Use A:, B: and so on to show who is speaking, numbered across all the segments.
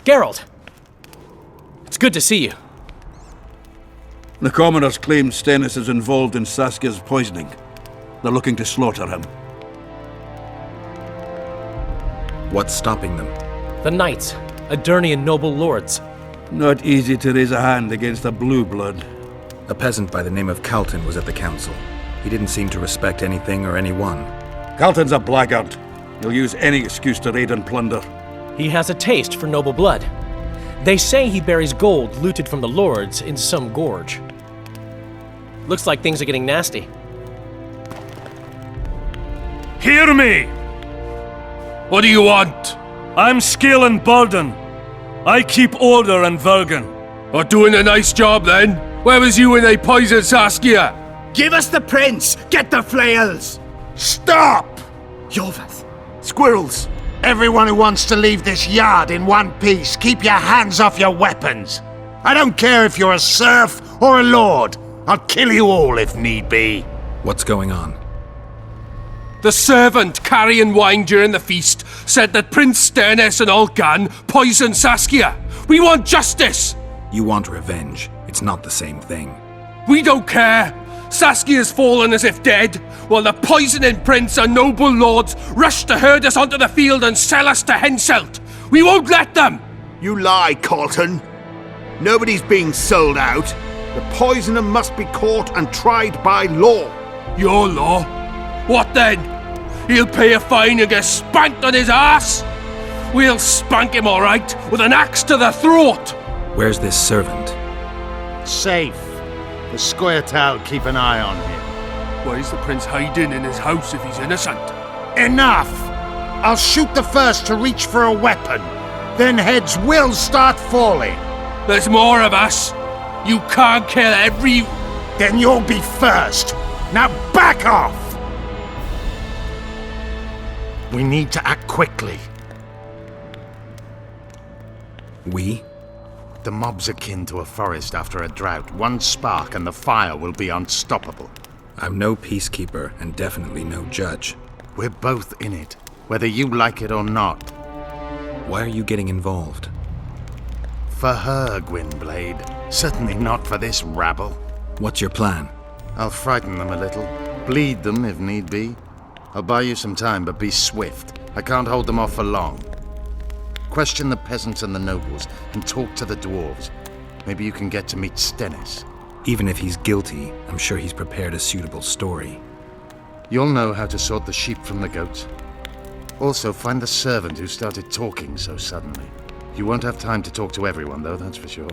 A: Geralt! It's good to see you.
B: The commoners claim Stennis is involved in Saskia's poisoning. They're looking to slaughter him.
C: What's stopping them?
A: The knights, Aedirnian noble lords.
B: Not easy to raise a hand against a blue blood.
C: A peasant by the name of Calton was at the council. He didn't seem to respect anything or anyone.
B: Calton's a blackguard. He'll use any excuse to raid and plunder.
A: He has a taste for noble blood. They say he buries gold looted from the lords in some gorge. Looks like things are getting nasty.
D: Hear me!
E: What do you want?
D: I'm Skill and Burden. I keep order in Vergen.
E: Or doing a nice job then? Where was you when they poisoned Saskia?
F: Give us the prince! Get the flails!
G: Stop!
F: Iorveth!
G: Squirrels! Everyone who wants to leave this yard in one piece, keep your hands off your weapons! I don't care if you're a serf or a lord. I'll kill you all if need be.
C: What's going on?
E: The servant carrying wine during the feast said that Prince Stennis and Olgan poisoned Saskia. We want justice!
C: You want revenge. It's not the same thing.
E: We don't care. Saskia's fallen as if dead, while the poisoning prince and noble lords rush to herd us onto the field and sell us to Henselt. We won't let them!
F: You lie, Calton. Nobody's being sold out. The poisoner must be caught and tried by law.
E: Your law? What then? He'll pay a fine and get spanked on his ass? We'll spank him all right, with an axe to the throat!
C: Where's this servant?
G: Safe. The Squirt'll keep an eye on him.
E: Why is the prince hiding in his house if he's innocent?
G: Enough! I'll shoot the first to reach for a weapon. Then heads will start falling.
E: There's more of us. You can't kill every...
G: Then you'll be first. Now back off! We need to act quickly.
C: We?
G: The mob's akin to a forest after a drought. One spark and the fire will be unstoppable.
C: I'm no peacekeeper and definitely no judge.
G: We're both in it, whether you like it or not.
C: Why are you getting involved?
G: For her, Gwynblade. Certainly not for this rabble.
C: What's your plan?
G: I'll frighten them a little. Bleed them if need be. I'll buy you some time, but be swift. I can't hold them off for long. Question the peasants and the nobles, and talk to the dwarves. Maybe you can get to meet Stennis.
C: Even if he's guilty, I'm sure he's prepared a suitable story.
G: You'll know how to sort the sheep from the goats. Also, find the servant who started talking so suddenly. You won't have time to talk to everyone, though, that's for sure.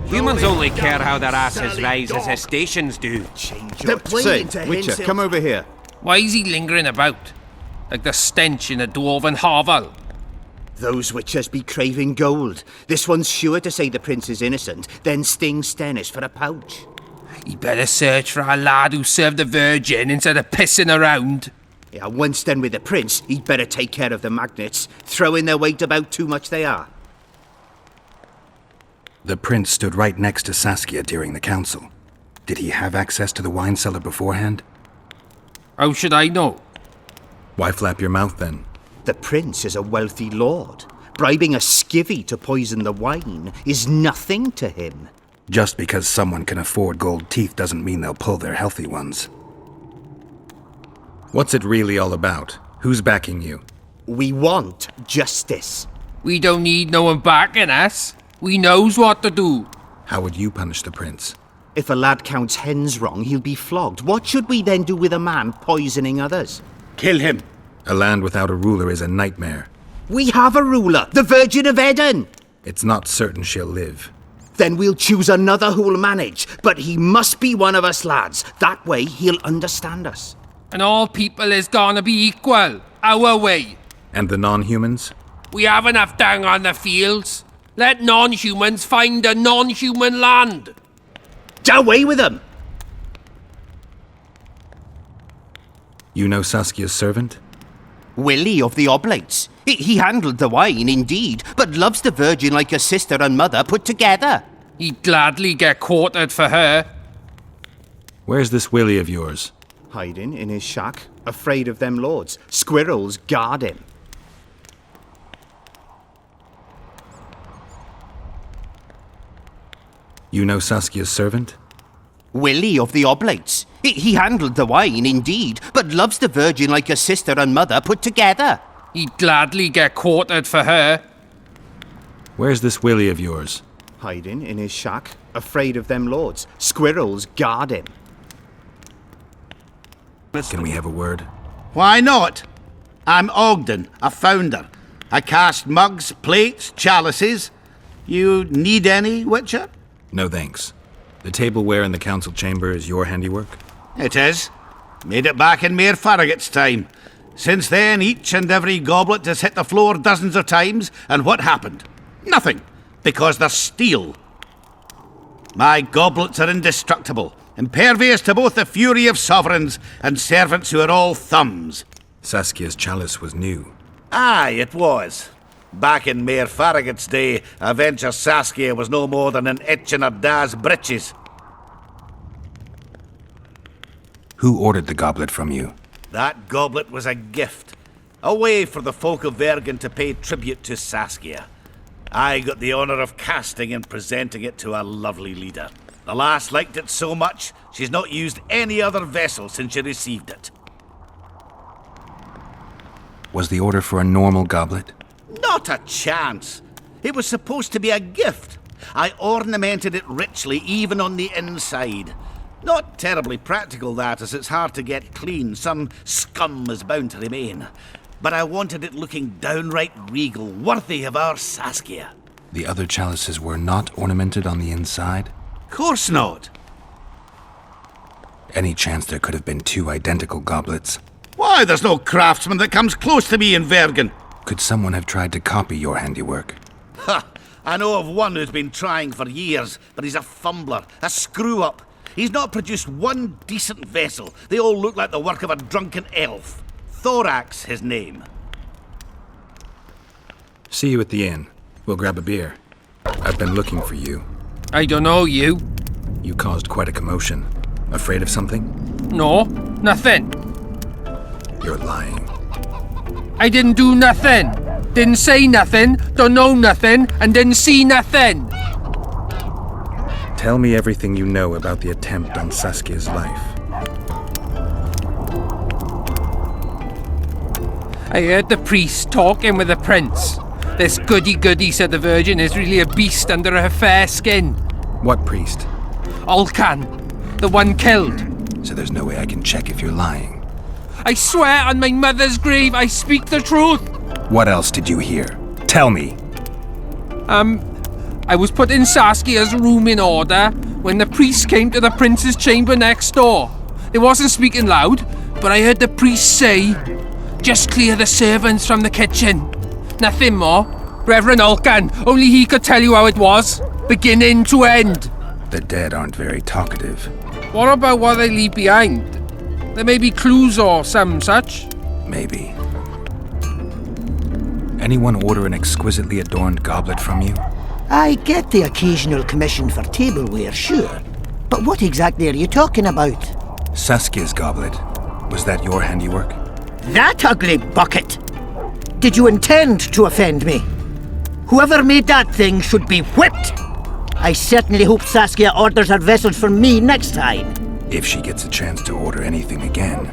H: Humans only care how their asses rise as their stations do.
F: Say, Witcher, come over here.
E: Why is he lingering about? Like the stench in a dwarven hovel?
F: Those witchers be craving gold. This one's sure to say the prince is innocent, then sting Stennis for a pouch.
E: He better search for a lad who served the Vergen instead of pissing around.
F: Yeah, once done with the prince, he'd better take care of the magnets, throwing their weight about too much they are.
C: The prince stood right next to Saskia during the council. Did he have access to the wine cellar beforehand?
E: How should I know?
C: Why flap your mouth then?
F: The prince is a wealthy lord. Bribing a skivvy to poison the wine is nothing to him.
C: Just because someone can afford gold teeth doesn't mean they'll pull their healthy ones. What's it really all about? Who's backing you?
F: We want justice.
E: We don't need no one backing us. We knows what to do.
C: How would you punish the prince?
F: If a lad counts hens wrong, he'll be flogged. What should we then do with a man poisoning others?
B: Kill him.
C: A land without a ruler is a nightmare.
F: We have a ruler, the Virgin of Eden.
C: It's not certain she'll live.
F: Then we'll choose another who'll manage. But he must be one of us lads. That way he'll understand us.
E: And all people is gonna be equal, our way.
C: And the non-humans?
E: We have enough dung on the fields. Let non-humans find a non-human land.
F: Away with them!
C: You know Saskia's servant?
F: Willie of the Oblates. He handled the wine, indeed, but loves the Virgin like a sister and mother put together.
E: He'd gladly get quartered for her.
C: Where's this Willie of yours?
F: Hiding in his shack, afraid of them lords. Squirrels guard him.
C: You know Saskia's servant?
I: Willie of the Oblates. He handled the wine, indeed, but loves the Virgin like a sister and mother put together.
E: He'd gladly get quartered for her.
C: Where's this Willie of yours?
J: Hiding in his shack, afraid of them lords. Squirrels guard him.
C: Can we have a word?
F: Why not? I'm Ogden, a founder. I cast mugs, plates, chalices. You need any, Witcher?
C: No thanks. The tableware in the council chamber is your handiwork?
F: It is. Made it back in Mayor Farragut's time. Since then, each and every goblet has hit the floor dozens of times, and what happened? Nothing, because they're steel. My goblets are indestructible, impervious to both the fury of sovereigns and servants who are all thumbs.
C: Saskia's chalice was new.
F: Aye, it was. Back in Mayor Farragut's day, a venture Saskia was no more than an itch in her da's breeches.
C: Who ordered the goblet from you?
F: That goblet was a gift. A way for the folk of Vergen to pay tribute to Saskia. I got the honour of casting and presenting it to a lovely leader. The lass liked it so much, she's not used any other vessel since she received it.
C: Was the order for a normal goblet?
F: Not a chance. It was supposed to be a gift. I ornamented it richly, even on the inside. Not terribly practical, that, as it's hard to get clean. Some scum is bound to remain. But I wanted it looking downright regal, worthy of our Saskia.
C: The other chalices were not ornamented on the inside?
F: Course not.
C: Any chance there could have been two identical goblets?
F: Why, there's no craftsman that comes close to me in Vergen.
C: Could someone have tried to copy your handiwork?
F: Ha! I know of one who's been trying for years, but he's a fumbler, a screw-up. He's not produced one decent vessel. They all look like the work of a drunken elf. Thorax, his name.
C: See you at the inn. We'll grab a beer. I've been looking for you.
E: I don't know you.
C: You caused quite a commotion. Afraid of something?
E: No, nothing.
C: You're lying.
E: I didn't do nothing. Didn't say nothing, don't know nothing, and didn't see nothing.
C: Tell me everything you know about the attempt on Saskia's life.
E: I heard the priest talking with the prince. This goody-goody, said the Virgin, is really a beast under her fair skin.
C: What priest?
E: Olcan, the one killed.
C: So there's no way I can check if you're lying.
E: I swear on my mother's grave, I speak the truth.
C: What else did you hear? Tell me.
E: I was put in Saskia's room in order when the priest came to the prince's chamber next door. They wasn't speaking loud, but I heard the priest say, "Just clear the servants from the kitchen." Nothing more. Reverend Olcan, only he could tell you how it was, beginning to end.
C: The dead aren't very talkative.
E: What about what they leave behind? There may be clues or some such.
C: Maybe. Anyone order an exquisitely adorned goblet from you?
K: I get the occasional commission for tableware, sure. But what exactly are you talking about?
C: Saskia's goblet. Was that your handiwork?
K: That ugly bucket! Did you intend to offend me? Whoever made that thing should be whipped! I certainly hope Saskia orders her vessels from me next time.
C: If she gets a chance to order anything again.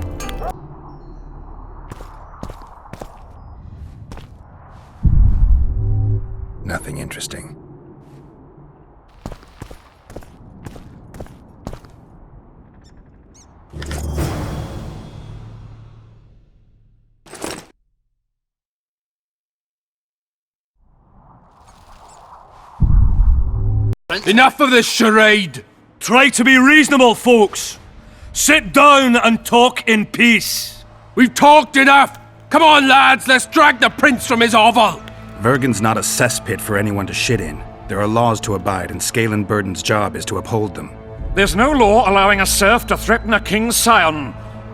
C: Nothing interesting.
E: Enough of this charade!
D: Try to be reasonable, folks. Sit down and talk in peace.
E: We've talked enough! Come on, lads, let's drag the prince from his hovel!
C: Vergen's not a cesspit for anyone to shit in. There are laws to abide, and Scalen Burden's job is to uphold them.
L: There's no law allowing a serf to threaten a king's scion.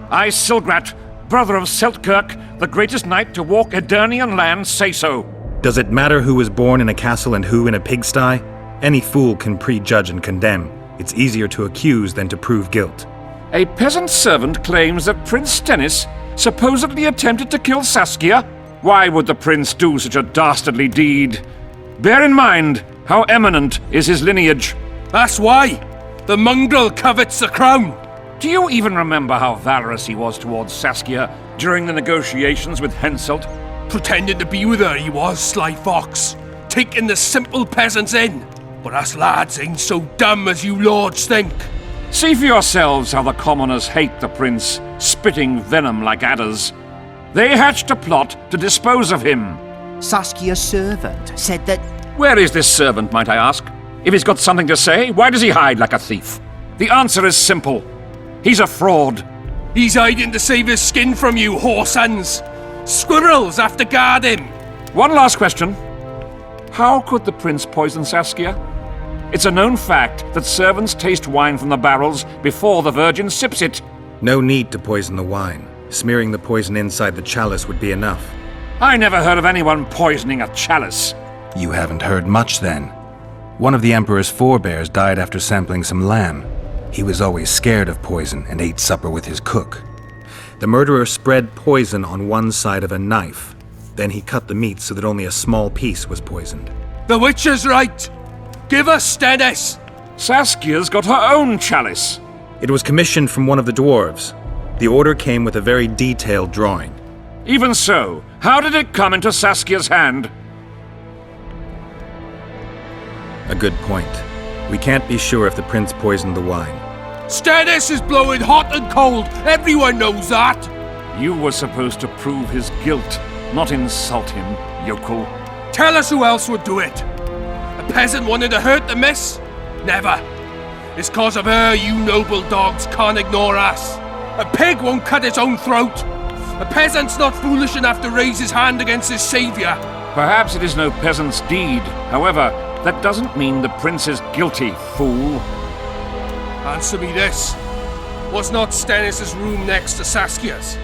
L: I, Silgrat, brother of Seltkirk, the greatest knight to walk Edirnian land, say so.
C: Does it matter who was born in a castle and who in a pigsty? Any fool can prejudge and condemn. It's easier to accuse than to prove guilt.
L: A peasant servant claims that Prince Stennis supposedly attempted to kill Saskia. Why would the prince do such a dastardly deed? Bear in mind how eminent is his lineage.
E: That's why. The mongrel covets the crown.
L: Do you even remember how valorous he was towards Saskia during the negotiations with Henselt?
E: Pretending to be with her, he was, sly fox. Taking the simple peasants in. But us lads ain't so dumb as you lords think.
L: See for yourselves how the commoners hate the prince, spitting venom like adders. They hatched a plot to dispose of him.
I: Saskia's servant said that...
L: Where is this servant, might I ask? If he's got something to say, why does he hide like a thief? The answer is simple. He's a fraud.
E: He's hiding to save his skin from you, whoresons. Squirrels have to guard him.
L: One last question. How could the prince poison Saskia? It's a known fact that servants taste wine from the barrels before the Vergen sips it.
C: No need to poison the wine. Smearing the poison inside the chalice would be enough.
L: I never heard of anyone poisoning a chalice.
C: You haven't heard much then. One of the Emperor's forebears died after sampling some lamb. He was always scared of poison and ate supper with his cook. The murderer spread poison on one side of a knife. Then he cut the meat so that only a small piece was poisoned.
E: The witch is right. Give us Stennis.
L: Saskia's got her own chalice.
C: It was commissioned from one of the dwarves. The order came with a very detailed drawing.
L: Even so, how did it come into Saskia's hand?
C: A good point. We can't be sure if the prince poisoned the wine.
E: Stennis is blowing hot and cold. Everyone knows that.
L: You were supposed to prove his guilt, not insult him, yokel.
E: Tell us who else would do it. A peasant wanted to hurt the miss? Never. It's cause of her you noble dogs can't ignore us. A pig won't cut its own throat. A peasant's not foolish enough to raise his hand against his savior.
L: Perhaps it is no peasant's deed. However, that doesn't mean the prince is guilty, fool.
E: Answer me this. Was not Stennis' room next to Saskia's?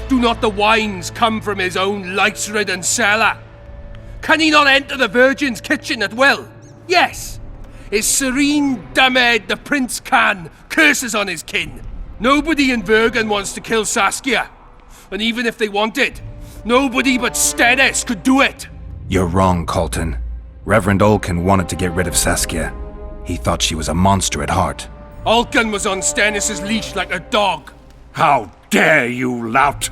E: Do not the wines come from his own lice-ridden cellar? Can he not enter the Vergen's kitchen at will? Yes. His serene dumbhead the prince can, curses on his kin. Nobody in Vergen wants to kill Saskia. And even if they wanted, nobody but Stennis could do it.
C: You're wrong, Colton. Reverend Olkin wanted to get rid of Saskia. He thought she was a monster at heart.
E: Olkin was on Stennis' leash like a dog.
L: How dare you, lout!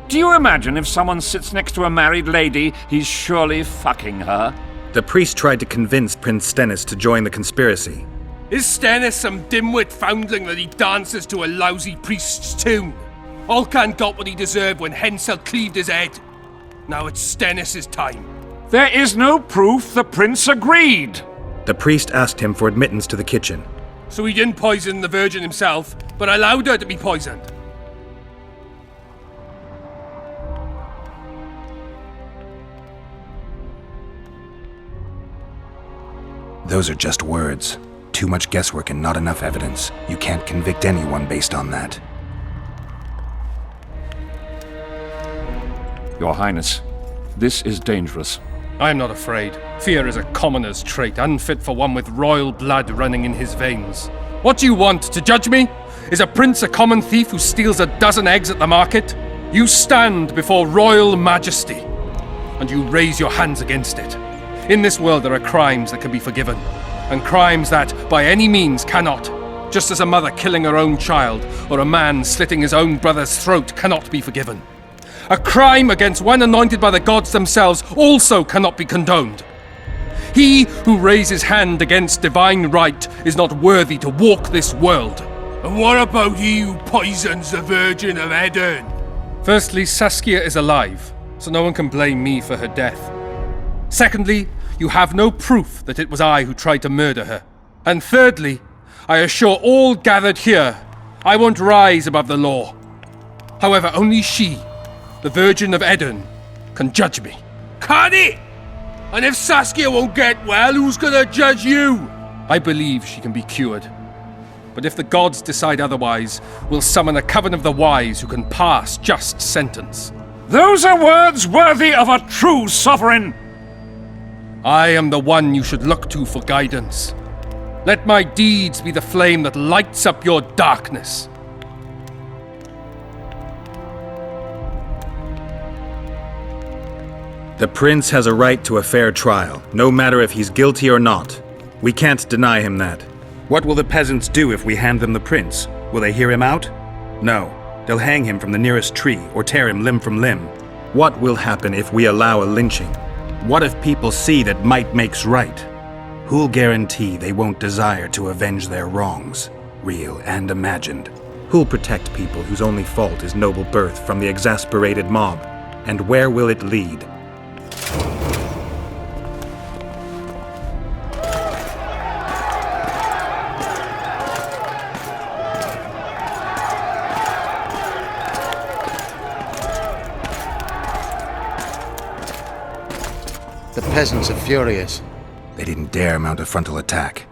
L: Do you imagine if someone sits next to a married lady, he's surely fucking her?
C: The priest tried to convince Prince Stennis to join the conspiracy.
E: Is Stennis some dimwit foundling that he dances to a lousy priest's tune? Olcan got what he deserved when Henselt cleaved his head. Now it's Stennis' time.
L: There is no proof the prince agreed.
C: The priest asked him for admittance to the kitchen.
E: So he didn't poison the Vergen himself, but allowed her to be poisoned.
C: Those are just words. Too much guesswork and not enough evidence. You can't convict anyone based on that.
L: Your Highness, this is dangerous.
E: I am not afraid. Fear is a commoner's trait, unfit for one with royal blood running in his veins. What do you want, to judge me? Is a prince a common thief who steals a dozen eggs at the market? You stand before royal majesty, and you raise your hands against it. In this world there are crimes that can be forgiven, and crimes that, by any means, cannot. Just as a mother killing her own child, or a man slitting his own brother's throat cannot be forgiven. A crime against one anointed by the gods themselves also cannot be condoned. He who raises hand against divine right is not worthy to walk this world. And what about he who poisons the Virgin of Edern? Firstly, Saskia is alive, so no one can blame me for her death. Secondly, you have no proof that it was I who tried to murder her. And thirdly, I assure all gathered here, I won't rise above the law. However, only she, the Virgin of Edern, can judge me. Can he? And if Saskia won't get well, who's gonna judge you? I believe she can be cured. But if the gods decide otherwise, we'll summon a coven of the wise who can pass just sentence.
L: Those are words worthy of a true sovereign!
E: I am the one you should look to for guidance. Let my deeds be the flame that lights up your darkness.
C: The prince has a right to a fair trial, no matter if he's guilty or not. We can't deny him that. What will the peasants do if we hand them the prince? Will they hear him out? No. They'll hang him from the nearest tree or tear him limb from limb. What will happen if we allow a lynching? What if people see that might makes right? Who'll guarantee they won't desire to avenge their wrongs, real and imagined? Who'll protect people whose only fault is noble birth from the exasperated mob? And where will it lead?
G: The peasants are furious.
C: They didn't dare mount a frontal attack.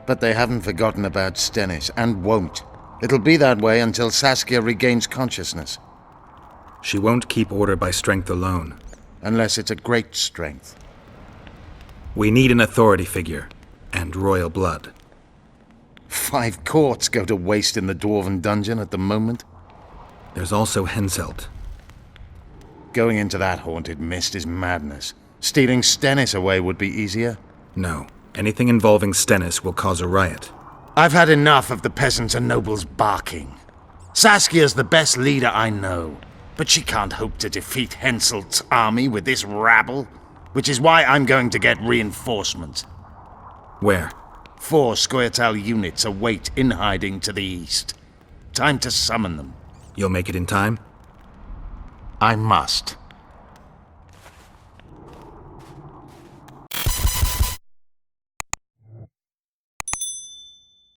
G: But they haven't forgotten about Stennis, and won't. It'll be that way until Saskia regains consciousness.
C: She won't keep order by strength alone.
G: Unless it's a great strength.
C: We need an authority figure, and royal blood.
G: 5 courts go to waste in the Dwarven dungeon at the moment.
C: There's also Henselt.
G: Going into that haunted mist is madness. Stealing Stennis away would be easier.
C: No. Anything involving Stennis will cause a riot.
G: I've had enough of the peasants and nobles barking. Saskia's the best leader I know, but she can't hope to defeat Henselt's army with this rabble, which is why I'm going to get reinforcements.
C: Where?
G: 4 Scoia'tael units await in hiding to the east. Time to summon them.
C: You'll make it in time?
G: I must.